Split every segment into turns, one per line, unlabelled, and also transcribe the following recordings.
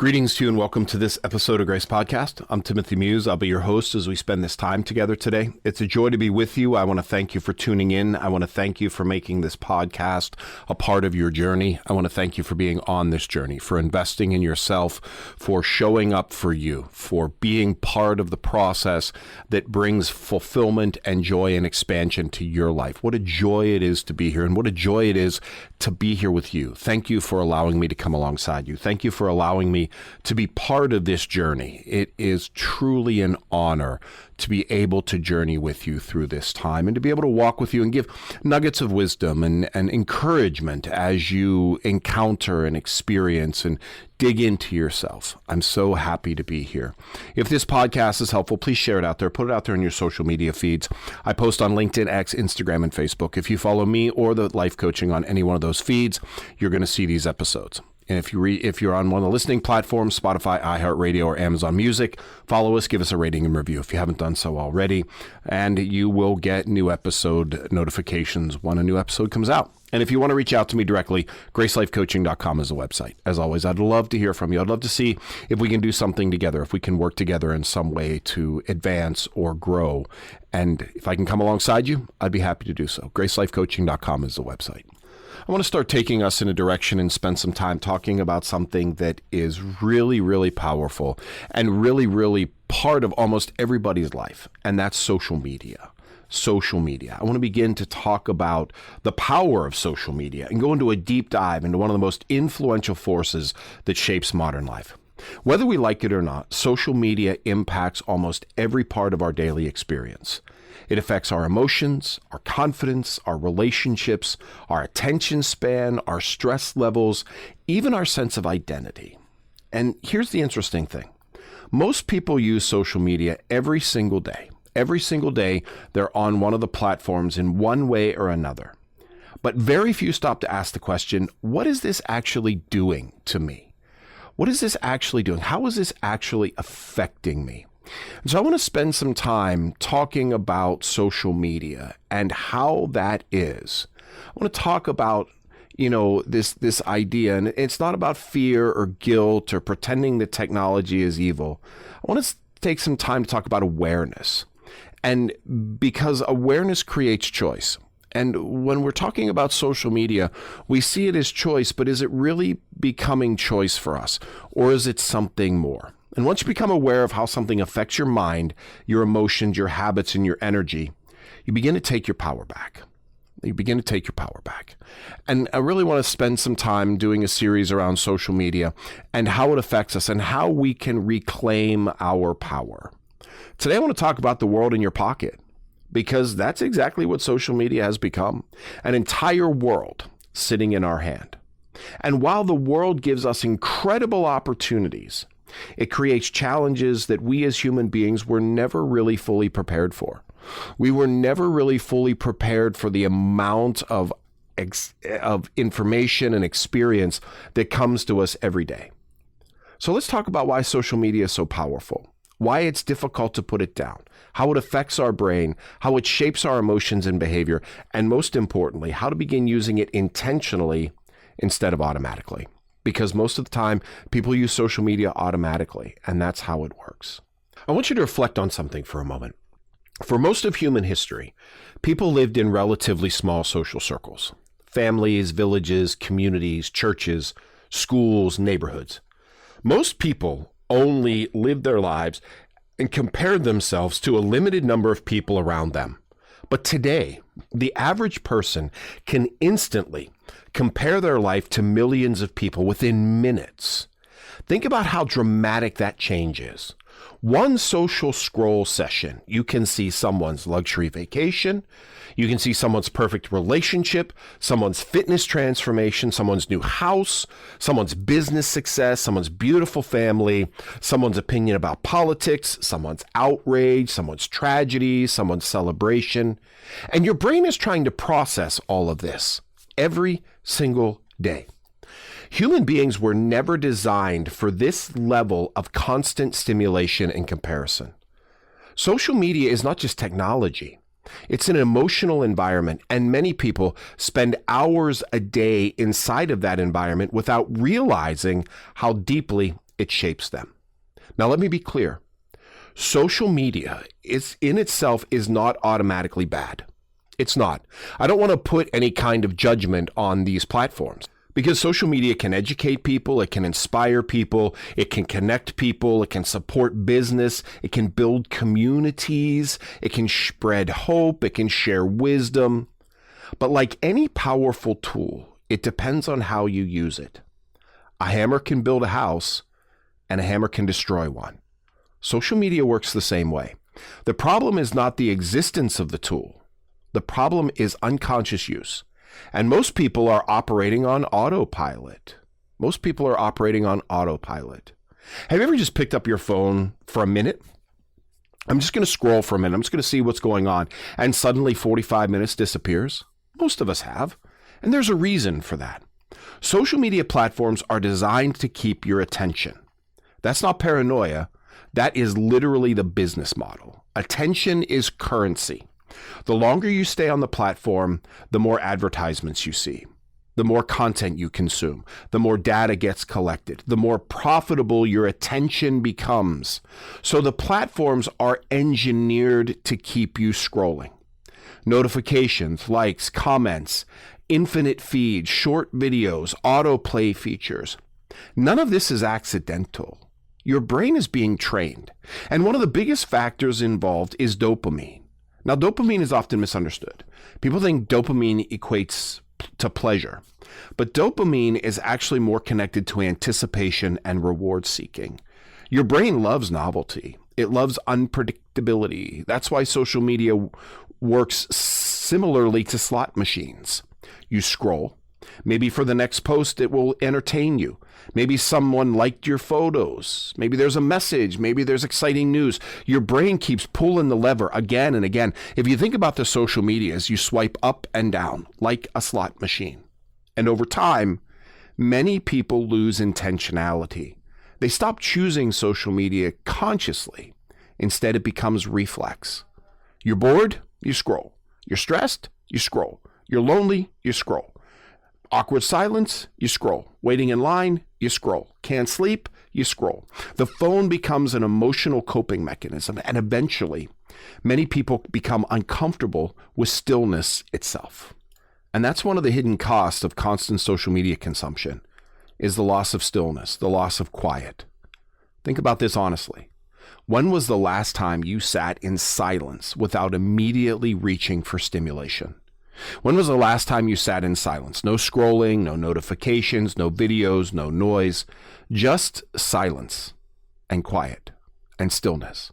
Greetings to you and welcome to this episode of Grace Podcast. I'm Timothy Muse. I'll be your host as we spend this time together today. It's a joy to be with you. I want to thank you for tuning in. I want to thank you for making this podcast a part of your journey. I want to thank you for being on this journey, for investing in yourself, for showing up for you, for being part of the process that brings fulfillment and joy and expansion to your life. What a joy it is to be here, and what a joy it is to be here with you. Thank you for allowing me to come alongside you. Thank you for allowing me to be part of this journey. It is truly an honor to be able to journey with you through this time and to be able to walk with you and give nuggets of wisdom and encouragement as you encounter and experience and dig into yourself. I'm so happy to be here. If this podcast is helpful, please share it out there. Put it out there in your social media feeds. I post on LinkedIn, X, Instagram, and Facebook. If you follow me or the life coaching on any one of those feeds, you're going to see these episodes. And if you're on one of the listening platforms, Spotify, iHeartRadio, or Amazon Music, follow us, give us a rating and review if you haven't done so already, and you will get new episode notifications when a new episode comes out. And if you want to reach out to me directly, GraceLifeCoaching.com is the website. As always, I'd love to hear from you. I'd love to see if we can do something together, if we can work together in some way to advance or grow. And if I can come alongside you, I'd be happy to do so. GraceLifeCoaching.com is the website. I want to start taking us in a direction and spend some time talking about something that is really, really powerful and really, really part of almost everybody's life, and that's social media. Social media. I want to begin to talk about the power of social media and go into a deep dive into one of the most influential forces that shapes modern life. Whether we like it or not, social media impacts almost every part of our daily experience. It affects our emotions, our confidence, our relationships, our attention span, our stress levels, even our sense of identity. And here's the interesting thing. Most people use social media every single day. Every single day, they're on one of the platforms in one way or another. But very few stop to ask the question, what is this actually doing to me? What is this actually doing? How is this actually affecting me? And so I want to spend some time talking about social media and how that is. I want to talk about, this idea, and it's not about fear or guilt or pretending that technology is evil. I want to take some time to talk about awareness. And because awareness creates choice. And when we're talking about social media, we see it as choice, but is it really becoming choice for us? Or is it something more? And once you become aware of how something affects your mind, your emotions, your habits, and your energy, you begin to take your power back. You begin to take your power back. And I really want to spend some time doing a series around social media and how it affects us and how we can reclaim our power. Today, I want to talk about the world in your pocket, because that's exactly what social media has become, an entire world sitting in our hand. And while the world gives us incredible opportunities, it creates challenges that we as human beings were never really fully prepared for. We were never really fully prepared for the amount of information and experience that comes to us every day. So let's talk about why social media is so powerful, why it's difficult to put it down, how it affects our brain, how it shapes our emotions and behavior, and most importantly, how to begin using it intentionally instead of automatically. Because most of the time, people use social media automatically, and that's how it works. I want you to reflect on something for a moment. For most of human history, people lived in relatively small social circles. Families, villages, communities, churches, schools, neighborhoods. Most people only lived their lives and compared themselves to a limited number of people around them. But today, the average person can instantly compare their life to millions of people within minutes. Think about how dramatic that change is. One social scroll session, you can see someone's luxury vacation, you can see someone's perfect relationship, someone's fitness transformation, someone's new house, someone's business success, someone's beautiful family, someone's opinion about politics, someone's outrage, someone's tragedy, someone's celebration. And your brain is trying to process all of this every single day. Human beings were never designed for this level of constant stimulation and comparison. Social media is not just technology. It's an emotional environment, and many people spend hours a day inside of that environment without realizing how deeply it shapes them. Now, let me be clear. Social media in itself is not automatically bad. It's not. I don't want to put any kind of judgment on these platforms because social media can educate people, it can inspire people, it can connect people, it can support business, it can build communities, it can spread hope, it can share wisdom. But like any powerful tool, it depends on how you use it. A hammer can build a house and a hammer can destroy one. Social media works the same way. The problem is not the existence of the tool. The problem is unconscious use. And most people are operating on autopilot. Have you ever just picked up your phone for a minute? I'm just going to scroll for a minute. I'm just going to see what's going on. And suddenly 45 minutes disappears. Most of us have. And there's a reason for that. Social media platforms are designed to keep your attention. That's not paranoia. That is literally the business model. Attention is currency. The longer you stay on the platform, the more advertisements you see, the more content you consume, the more data gets collected, the more profitable your attention becomes. So the platforms are engineered to keep you scrolling. Notifications, likes, comments, infinite feeds, short videos, autoplay features. None of this is accidental. Your brain is being trained. And one of the biggest factors involved is dopamine. Now, dopamine is often misunderstood. People think dopamine equates to pleasure, but dopamine is actually more connected to anticipation and reward seeking. Your brain loves novelty. It loves unpredictability. That's why social media works similarly to slot machines. You scroll. Maybe for the next post, it will entertain you. Maybe someone liked your photos. Maybe there's a message. Maybe there's exciting news. Your brain keeps pulling the lever again and again. If you think about the social medias, you swipe up and down like a slot machine. And over time, many people lose intentionality. They stop choosing social media consciously. Instead, it becomes reflex. You're bored? You scroll. You're stressed? You scroll. You're lonely? You scroll. Awkward silence, you scroll. Waiting in line, you scroll. Can't sleep, you scroll. The phone becomes an emotional coping mechanism, and eventually, many people become uncomfortable with stillness itself. And that's one of the hidden costs of constant social media consumption, is the loss of stillness, the loss of quiet. Think about this honestly. When was the last time you sat in silence without immediately reaching for stimulation? When was the last time you sat in silence? No scrolling, no notifications, no videos, no noise, just silence and quiet and stillness.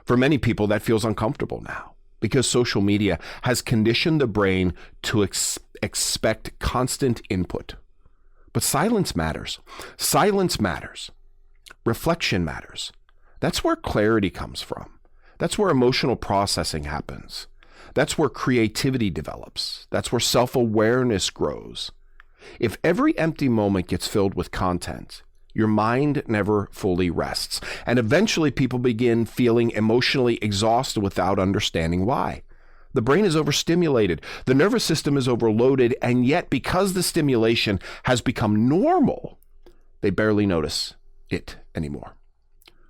For many people, that feels uncomfortable now because social media has conditioned the brain to expect constant input. But silence matters. Silence matters. Reflection matters. That's where clarity comes from. That's where emotional processing happens. That's where creativity develops. That's where self-awareness grows. If every empty moment gets filled with content, your mind never fully rests. And eventually people begin feeling emotionally exhausted without understanding why. The brain is overstimulated. The nervous system is overloaded. And yet, because the stimulation has become normal, they barely notice it anymore.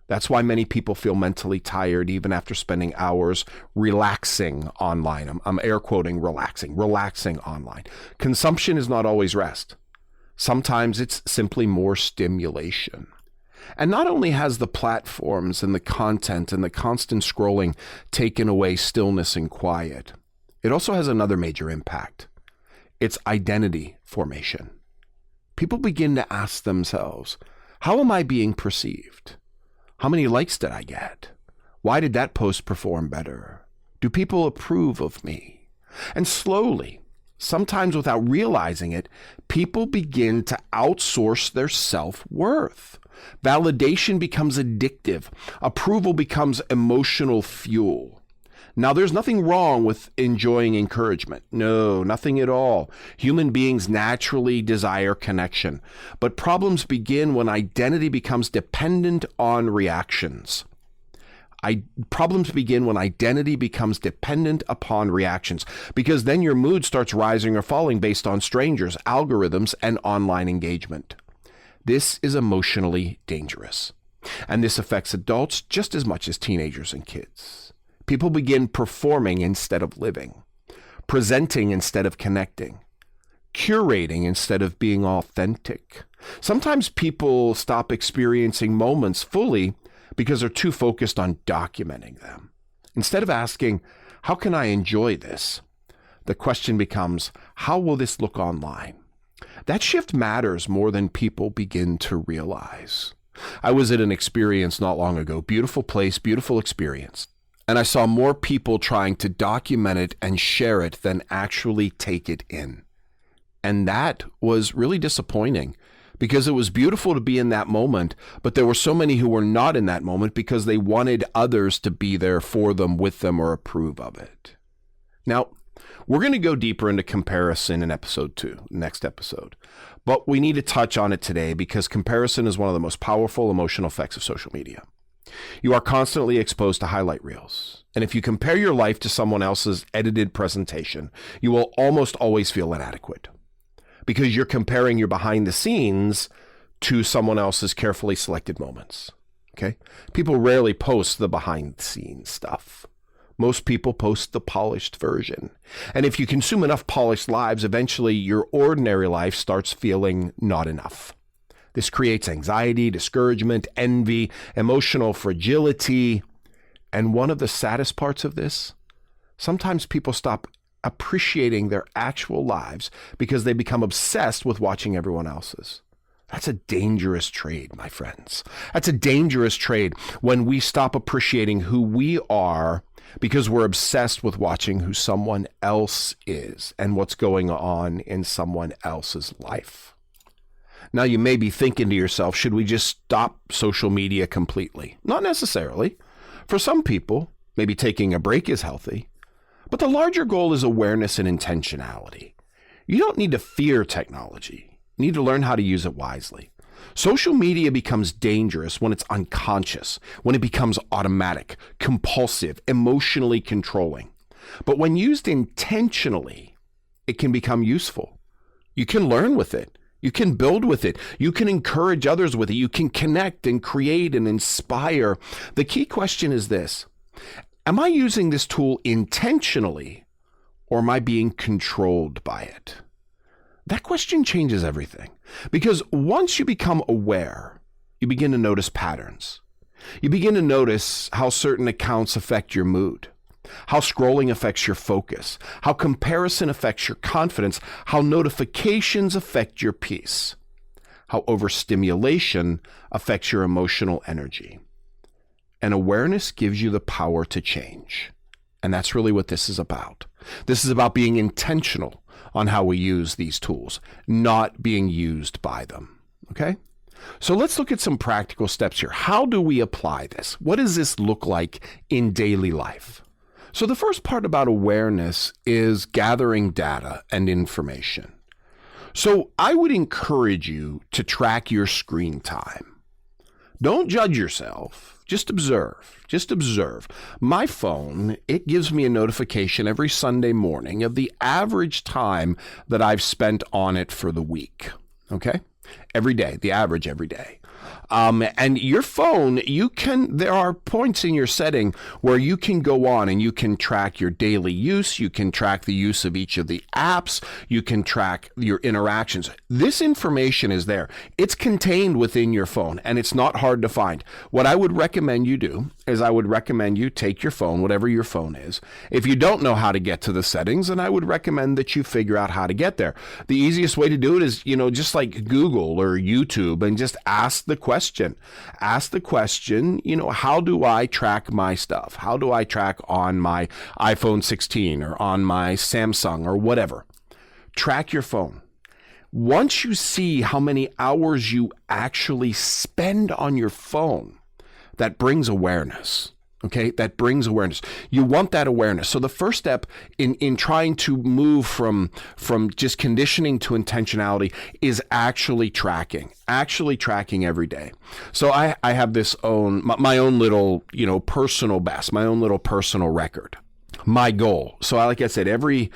That's why many people feel mentally tired even after spending hours relaxing online. I'm air quoting relaxing online. Consumption is not always rest. Sometimes it's simply more stimulation. And not only has the platforms and the content and the constant scrolling taken away stillness and quiet, it also has another major impact. It's identity formation. People begin to ask themselves, how am I being perceived? How many likes did I get? Why did that post perform better? Do people approve of me? And slowly, sometimes without realizing it, people begin to outsource their self-worth. Validation becomes addictive. Approval becomes emotional fuel. Now, there's nothing wrong with enjoying encouragement. No, nothing at all. Human beings naturally desire connection. But problems begin when identity becomes dependent on reactions. Problems begin when identity becomes dependent upon reactions, because then your mood starts rising or falling based on strangers, algorithms, and online engagement. This is emotionally dangerous. And this affects adults just as much as teenagers and kids. People begin performing instead of living, presenting instead of connecting, curating instead of being authentic. Sometimes people stop experiencing moments fully because they're too focused on documenting them. Instead of asking, how can I enjoy this? The question becomes, how will this look online? That shift matters more than people begin to realize. I was at an experience not long ago, beautiful place, beautiful experience. And I saw more people trying to document it and share it than actually take it in. And that was really disappointing because it was beautiful to be in that moment, but there were so many who were not in that moment because they wanted others to be there for them, with them, or approve of it. Now, we're going to go deeper into comparison in episode 2, next episode. But we need to touch on it today because comparison is one of the most powerful emotional effects of social media. You are constantly exposed to highlight reels. And if you compare your life to someone else's edited presentation, you will almost always feel inadequate because you're comparing your behind the scenes to someone else's carefully selected moments. Okay? People rarely post the behind the scenes stuff. Most people post the polished version. And if you consume enough polished lives, eventually your ordinary life starts feeling not enough. This creates anxiety, discouragement, envy, emotional fragility. And one of the saddest parts of this, sometimes people stop appreciating their actual lives because they become obsessed with watching everyone else's. That's a dangerous trade, my friends. That's a dangerous trade when we stop appreciating who we are because we're obsessed with watching who someone else is and what's going on in someone else's life. Now, you may be thinking to yourself, should we just stop social media completely? Not necessarily. For some people, maybe taking a break is healthy. But the larger goal is awareness and intentionality. You don't need to fear technology. You need to learn how to use it wisely. Social media becomes dangerous when it's unconscious, when it becomes automatic, compulsive, emotionally controlling. But when used intentionally, it can become useful. You can learn with it. You can build with it. You can encourage others with it. You can connect and create and inspire. The key question is this: am I using this tool intentionally, or am I being controlled by it? That question changes everything, because once you become aware, you begin to notice patterns. You begin to notice how certain accounts affect your mood, how scrolling affects your focus, how comparison affects your confidence, how notifications affect your peace, how overstimulation affects your emotional energy. And awareness gives you the power to change. And that's really what this is about. This is about being intentional on how we use these tools, not being used by them. Okay? So let's look at some practical steps here. How do we apply this? What does this look like in daily life? So the first part about awareness is gathering data and information. So I would encourage you to track your screen time. Don't judge yourself. Just observe. Just observe. My phone, it gives me a notification every Sunday morning of the average time that I've spent on it for the week. Okay? Every day, the average every day. And your phone, there are points in your setting where you can go on and you can track your daily use. You can track the use of each of the apps. You can track your interactions. This information is there. It's contained within your phone and it's not hard to find. What I would recommend you do is I would recommend you take your phone, whatever your phone is. If you don't know how to get to the settings, then I would recommend that you figure out how to get there. The easiest way to do it is, just like Google or YouTube, and just ask the question. Ask the question, how do I track my stuff? How do I track on my iPhone 16 or on my Samsung or whatever? Track your phone. Once you see how many hours you actually spend on your phone, that brings awareness. Okay, that brings awareness. You want that awareness. So the first step in trying to move from just conditioning to intentionality is actually tracking every day. So I have my own little, personal best, my own little personal record. my goal. So like I said, every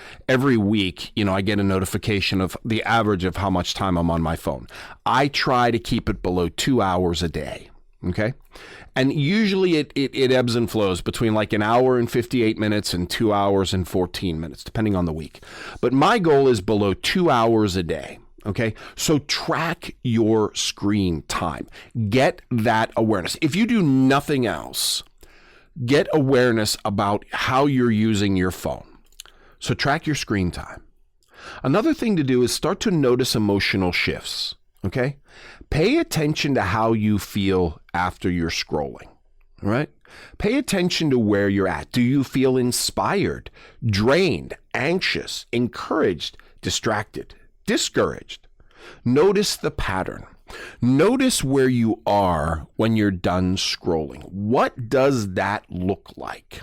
week, I get a notification of the average of how much time I'm on my phone. I try to keep it below 2 hours a day. Okay. And usually it ebbs and flows between like an hour and 58 minutes and 2 hours and 14 minutes, depending on the week. But my goal is below 2 hours a day. Okay. So track your screen time. Get that awareness. If you do nothing else, get awareness about how you're using your phone. So track your screen time. Another thing to do is start to notice emotional shifts, okay? Pay attention to how you feel after you're scrolling, all right? Pay attention to where you're at. Do you feel inspired, drained, anxious, encouraged, distracted, discouraged? Notice the pattern. Notice where you are when you're done scrolling. What does that look like?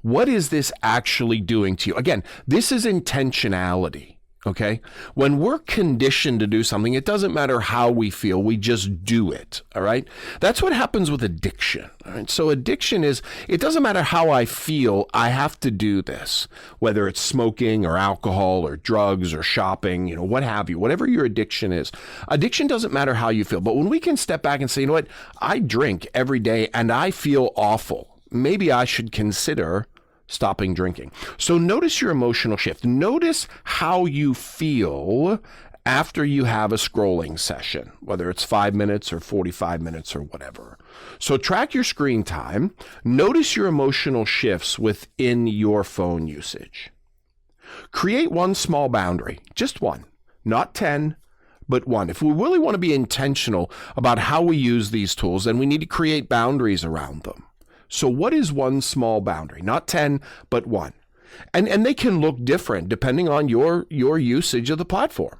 What is this actually doing to you? Again, this is intentionality. Okay. When we're conditioned to do something, it doesn't matter how we feel. We just do it. All right. That's what happens with addiction. All right. So addiction is, it doesn't matter how I feel. I have to do this, whether it's smoking or alcohol or drugs or shopping, what have you, whatever your addiction is. Addiction doesn't matter how you feel. But when we can step back and say, you know what, I drink every day and I feel awful. Maybe I should consider stopping drinking. So notice your emotional shift. Notice how you feel after you have a scrolling session, whether it's 5 minutes or 45 minutes or whatever. So track your screen time. Notice your emotional shifts within your phone usage. Create one small boundary, just one, not 10, but one. If we really want to be intentional about how we use these tools, then we need to create boundaries around them. So what is one small boundary? Not 10, but one. And they can look different depending on your usage of the platform.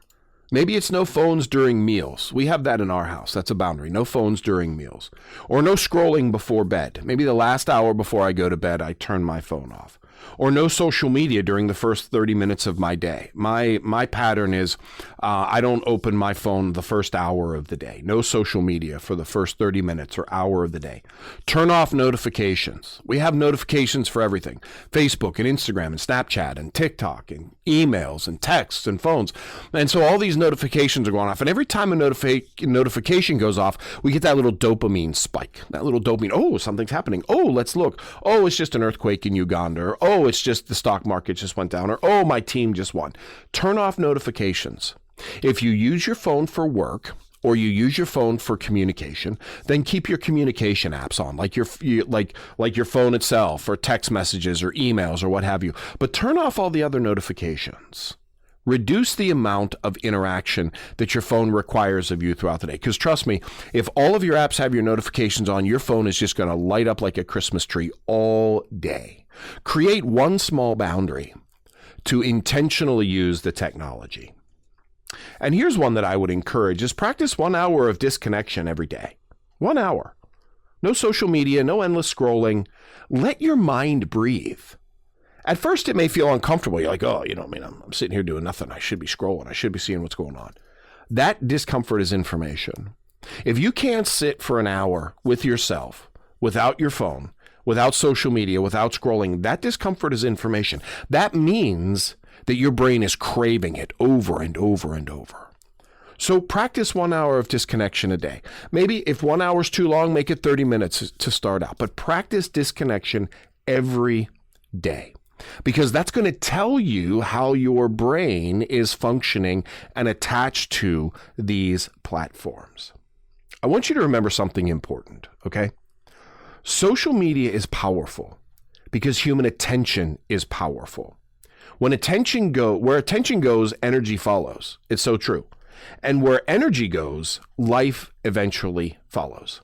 Maybe it's no phones during meals. We have that in our house. That's a boundary. No phones during meals. Or no scrolling before bed. Maybe the last hour before I go to bed, I turn my phone off. Or no social media during the first 30 minutes of my day. My pattern is I don't open my phone the first hour of the day. No social media for the first 30 minutes or hour of the day. Turn off notifications. We have notifications for everything. Facebook and Instagram and Snapchat and TikTok and emails and texts and phones. And so all these notifications are going off. And every time a notification goes off, we get that little dopamine spike. That little dopamine. Oh, something's happening. Oh, let's look. Oh, it's just an earthquake in Uganda. Or, oh, it's just the stock market just went down. Or, oh, my team just won. Turn off notifications. If you use your phone for work or you use your phone for communication, then keep your communication apps on, like your phone itself or text messages or emails or what have you. But turn off all the other notifications. Reduce the amount of interaction that your phone requires of you throughout the day. Because trust me, if all of your apps have your notifications on, your phone is just going to light up like a Christmas tree all day. Create one small boundary to intentionally use the technology. And here's one that I would encourage is practice 1 hour of disconnection every day. 1 hour. No social media, no endless scrolling. Let your mind breathe. At first, it may feel uncomfortable. You're like, oh, I'm sitting here doing nothing. I should be scrolling. I should be seeing what's going on. That discomfort is information. If you can't sit for an hour with yourself, without your phone, without social media, without scrolling, that discomfort is information. That means that your brain is craving it over and over and over. So practice 1 hour of disconnection a day. Maybe if 1 hour is too long, make it 30 minutes to start out. But practice disconnection every day. Because that's going to tell you how your brain is functioning and attached to these platforms. I want you to remember something important, okay? Social media is powerful because human attention is powerful. Where attention goes, energy follows. It's so true. And where energy goes, life eventually follows.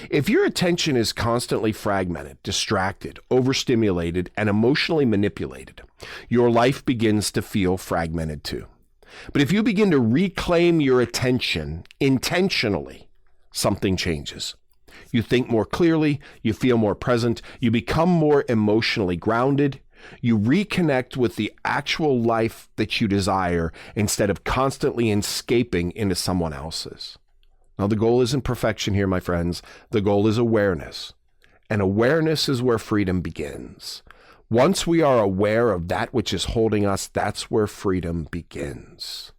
If your attention is constantly fragmented, distracted, overstimulated, and emotionally manipulated, your life begins to feel fragmented too. But if you begin to reclaim your attention intentionally, something changes. You think more clearly, you feel more present, you become more emotionally grounded, you reconnect with the actual life that you desire instead of constantly escaping into someone else's. Now, the goal isn't perfection here, my friends. The goal is awareness. And awareness is where freedom begins. Once we are aware of that which is holding us, that's where freedom begins.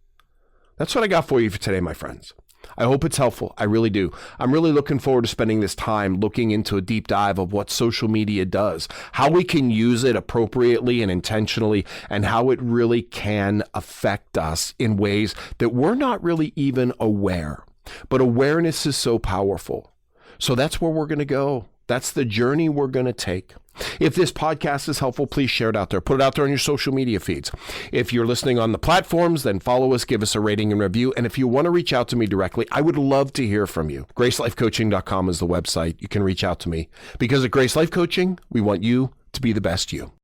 That's what I got for you for today, my friends. I hope it's helpful. I really do. I'm really looking forward to spending this time looking into a deep dive of what social media does, how we can use it appropriately and intentionally, and how it really can affect us in ways that we're not really even aware. But awareness is so powerful. So that's where we're going to go. That's the journey we're going to take. If this podcast is helpful, please share it out there. Put it out there on your social media feeds. If you're listening on the platforms, then follow us, give us a rating and review. And if you want to reach out to me directly, I would love to hear from you. GraceLifeCoaching.com is the website. You can reach out to me because at Grace Life Coaching, we want you to be the best you.